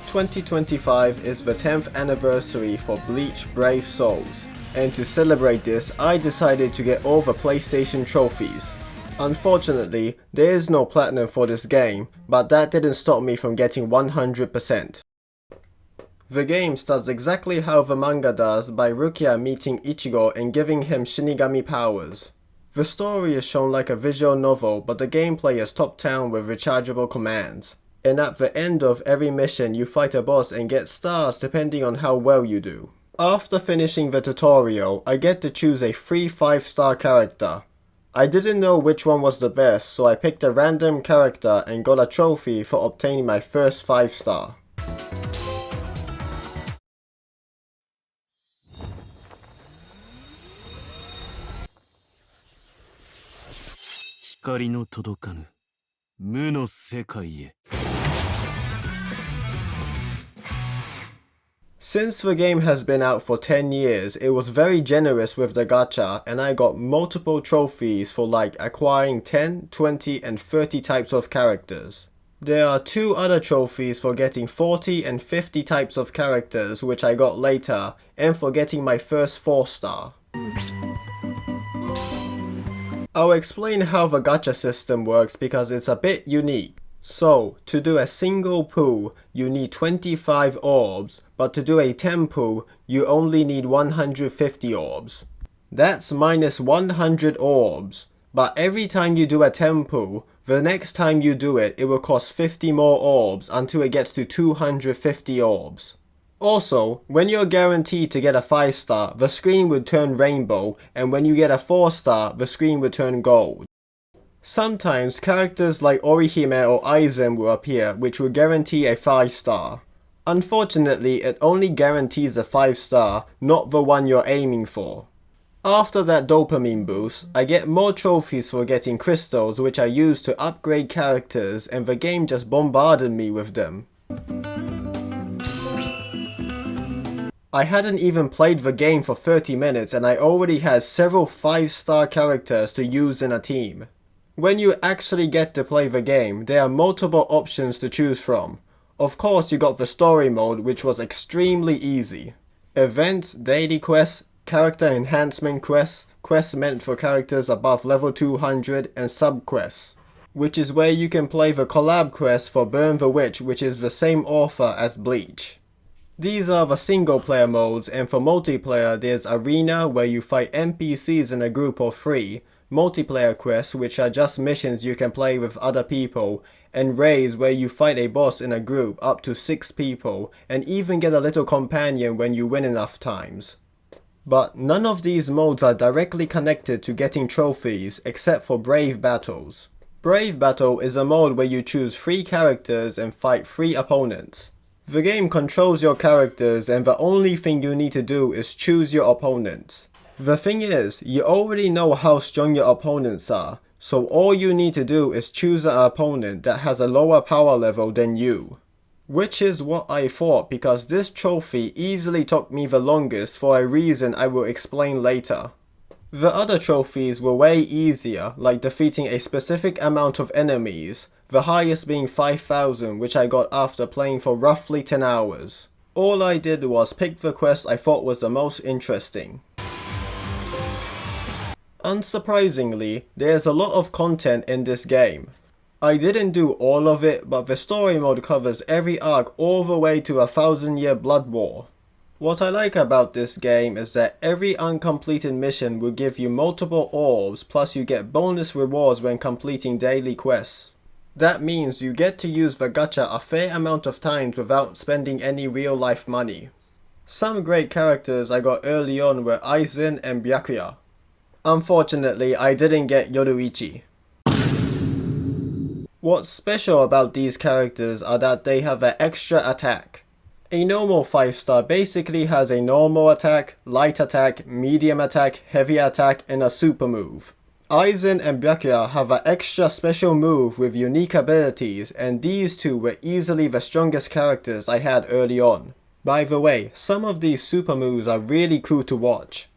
2025 is the 10th anniversary for Bleach Brave Souls, and to celebrate this, I decided to get all the PlayStation trophies. Unfortunately, there is no platinum for this game, but that didn't stop me from getting 100%. The game starts exactly how the manga does, by Rukia meeting Ichigo and giving him Shinigami powers. The story is shown like a visual novel, but the gameplay is top-down with rechargeable commands. And at the end of every mission you fight a boss and get stars depending on how well you do. After finishing the tutorial, I get to choose a free 5-star character. I didn't know which one was the best, so I picked a random character and got a trophy for obtaining my first 5-star. Since the game has been out for 10 years, it was very generous with the gacha, and I got multiple trophies for like acquiring 10, 20 and 30 types of characters. There are 2 other trophies for getting 40 and 50 types of characters, which I got later, and for getting my first 4-star. I'll explain how the gacha system works because it's a bit unique. So, to do a single pull, you need 25 orbs, but to do a 10 pull, you only need 150 orbs. That's minus 100 orbs, but every time you do a 10 pull, the next time you do it, it will cost 50 more orbs until it gets to 250 orbs. Also, when you're guaranteed to get a 5-star, the screen would turn rainbow, and when you get a 4-star, the screen would turn gold. Sometimes characters like Orihime or Aizen will appear, which will guarantee a 5-star. Unfortunately, it only guarantees a 5-star, not the one you're aiming for. After that dopamine boost, I get more trophies for getting crystals, which I use to upgrade characters, and the game just bombarded me with them. I hadn't even played the game for 30 minutes and I already had several 5-star characters to use in a team. When you actually get to play the game, there are multiple options to choose from. Of course, you got the story mode, which was extremely easy. Events, daily quests, character enhancement quests, quests meant for characters above level 200, and sub-quests, which is where you can play the collab quest for Burn the Witch, which is the same author as Bleach. These are the single player modes, and for multiplayer there's Arena where you fight NPCs in a group of 3, multiplayer quests which are just missions you can play with other people, and raids where you fight a boss in a group up to 6 people, and even get a little companion when you win enough times. But none of these modes are directly connected to getting trophies except for Brave Battles. Brave Battle is a mode where you choose 3 characters and fight 3 opponents. The game controls your characters and the only thing you need to do is choose your opponents. The thing is, you already know how strong your opponents are, so all you need to do is choose an opponent that has a lower power level than you. Which is what I thought, because this trophy easily took me the longest for a reason I will explain later. The other trophies were way easier, like defeating a specific amount of enemies, the highest being 5,000, which I got after playing for roughly 10 hours. All I did was pick the quest I thought was the most interesting. Unsurprisingly, there's a lot of content in this game. I didn't do all of it, but the story mode covers every arc all the way to 1,000-year blood war. What I like about this game is that every uncompleted mission will give you multiple orbs, plus you get bonus rewards when completing daily quests. That means you get to use the gacha a fair amount of times without spending any real life money. Some great characters I got early on were Aizen and Byakuya. Unfortunately, I didn't get Yoruichi. What's special about these characters are that they have an extra attack. A normal 5-star basically has a normal attack, light attack, medium attack, heavy attack, and a super move. Aizen and Byakuya have an extra special move with unique abilities, and these 2 were easily the strongest characters I had early on. By the way, some of these super moves are really cool to watch.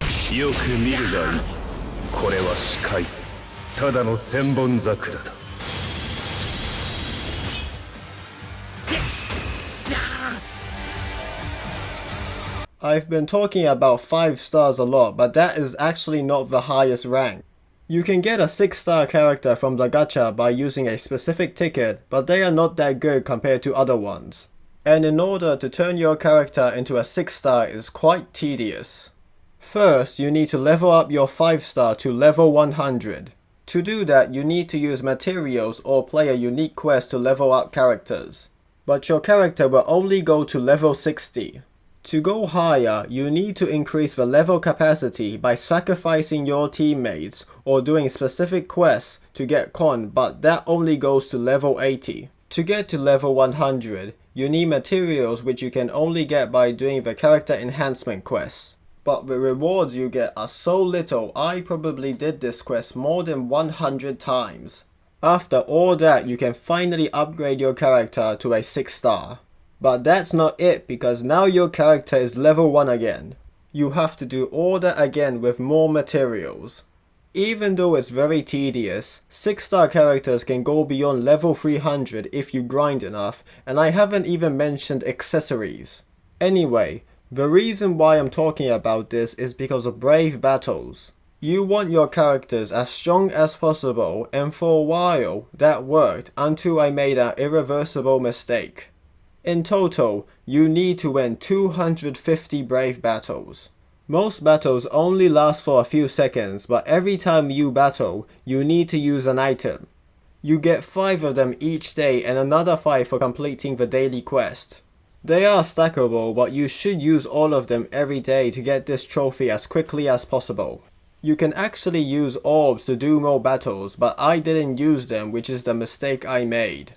I've been talking about 5 stars a lot, but that is actually not the highest rank. You can get a 6-star character from the gacha by using a specific ticket, but they are not that good compared to other ones. And in order to turn your character into a 6-star is quite tedious. First, you need to level up your 5-star to level 100. To do that, you need to use materials or play a unique quest to level up characters. But your character will only go to level 60. To go higher, you need to increase the level capacity by sacrificing your teammates or doing specific quests to get con, but that only goes to level 80. To get to level 100, you need materials which you can only get by doing the character enhancement quests. But the rewards you get are so little, I probably did this quest more than 100 times. After all that, you can finally upgrade your character to a 6-star. But that's not it, because now your character is level 1 again. You have to do all that again with more materials. Even though it's very tedious, 6-star characters can go beyond level 300 if you grind enough, and I haven't even mentioned accessories. Anyway, the reason why I'm talking about this is because of Brave Battles. You want your characters as strong as possible, and for a while that worked until I made an irreversible mistake. In total, you need to win 250 Brave Battles. Most battles only last for a few seconds, but every time you battle, you need to use an item. You get 5 of them each day and another 5 for completing the daily quest. They are stackable, but you should use all of them every day to get this trophy as quickly as possible. You can actually use orbs to do more battles, but I didn't use them, which is the mistake I made.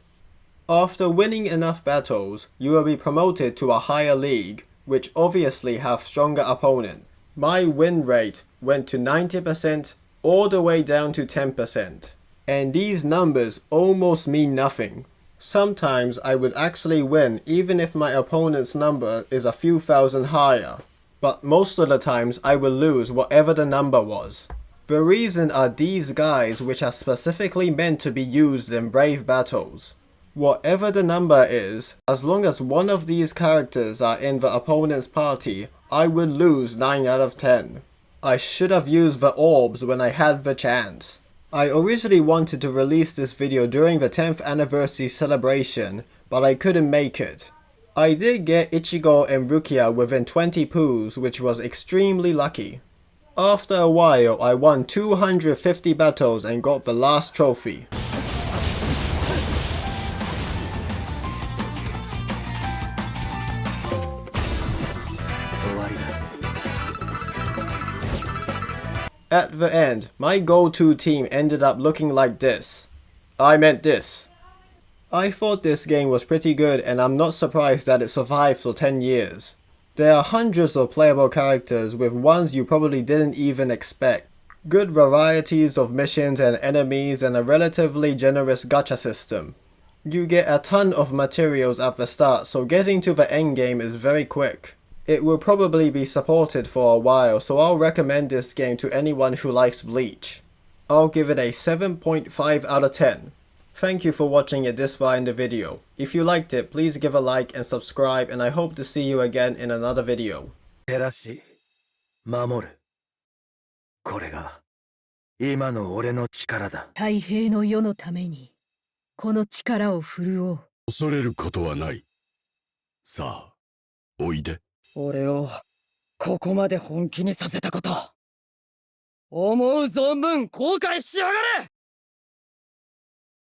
After winning enough battles, you will be promoted to a higher league, which obviously have stronger opponent. My win rate went to 90% all the way down to 10%. And these numbers almost mean nothing. Sometimes I would actually win even if my opponent's number is a few thousand higher. But most of the times I will lose whatever the number was. The reason are these guys which are specifically meant to be used in Brave Battles. Whatever the number is, as long as one of these characters are in the opponent's party, I will lose 9 out of 10. I should have used the orbs when I had the chance. I originally wanted to release this video during the 10th anniversary celebration, but I couldn't make it. I did get Ichigo and Rukia within 20 poos, which was extremely lucky. After a while, I won 250 battles and got the last trophy. At the end, my go-to team ended up looking like this. I meant this. I thought this game was pretty good, and I'm not surprised that it survived for 10 years. There are hundreds of playable characters with ones you probably didn't even expect. Good varieties of missions and enemies, and a relatively generous gacha system. You get a ton of materials at the start, so getting to the end game is very quick. It will probably be supported for a while, so I'll recommend this game to anyone who likes Bleach. I'll give it a 7.5 out of 10. Thank you for watching it this far in the video. If you liked it, please give a like and subscribe, and I hope to see you again in another video. 照らし守る。これが今の俺の力だ。太平の世のためにこの力を振るおう。恐れることはない。さあ、おいで。俺をここまで本気にさせたこと、思う存分後悔しやがれ。